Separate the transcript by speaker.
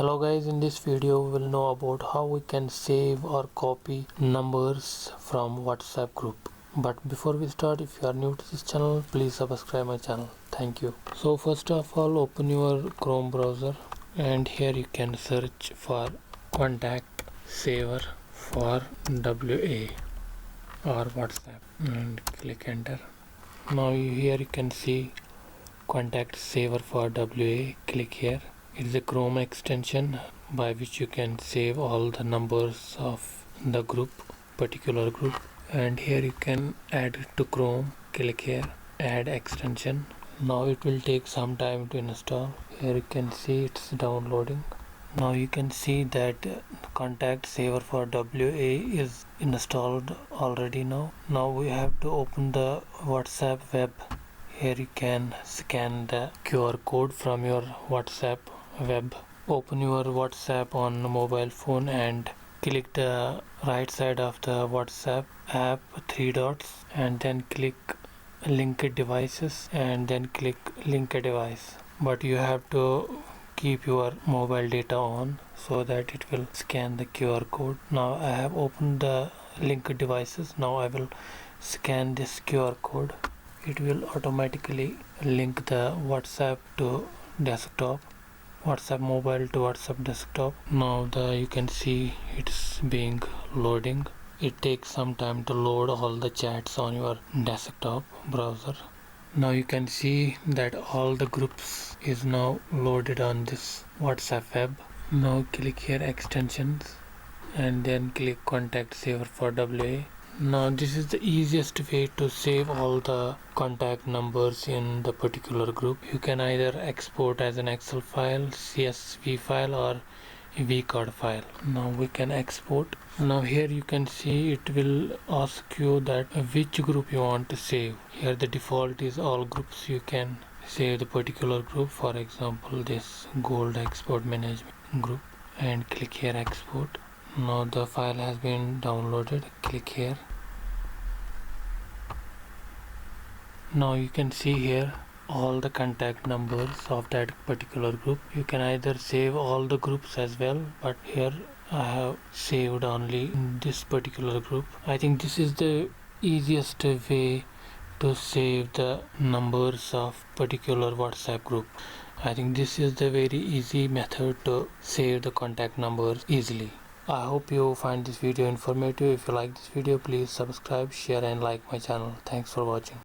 Speaker 1: Hello guys, in this video we will know about how we can save or copy numbers from WhatsApp group. But before we start, if you are new to this channel, please subscribe my channel. Thank you. So first of all, open your Chrome browser and here you can search for contact saver for WA or WhatsApp and click enter. Now here you can see contact saver for WA. Click here. It is a Chrome extension by which you can save all the numbers of the particular group, and here you can add it to Chrome. Click here, add extension. Now it will take some time to install. Here you can see it's downloading. Now you can see that contact saver for WA is installed already. Now we have to open the WhatsApp web. Here you can scan the QR code from your WhatsApp web. Open your WhatsApp on mobile phone and click the right side of the WhatsApp app, three dots, and then click link devices and then click link a device. But you have to keep your mobile data on so that it will scan the QR code. Now I have opened the link devices. Now I will scan this QR code. It will automatically link the WhatsApp to desktop, WhatsApp mobile to WhatsApp desktop. Now you can see it's being loading. It takes some time to load all the chats on your desktop browser. Now you can see that all the groups is now loaded on this WhatsApp web. Now click here extensions and then click contact saver for WA. Now this is the easiest way to save all the contact numbers in the particular group. You can either export as an Excel file, CSV file, or vcard file. Now we can export. Now here you can see it will ask you that which group you want to save. Here the default is all groups. You can save the particular group, for example this gold export management group, and click here export. Now the file has been downloaded. Click here. Now you can see here all the contact numbers of that particular group. You can either save all the groups as well, but here I have saved only this particular group. I think this is the easiest way to save the numbers of particular WhatsApp group. I think this is the very easy method to save the contact numbers easily. I hope you find this video informative. If you like this video, please subscribe, share and like my channel. Thanks for watching.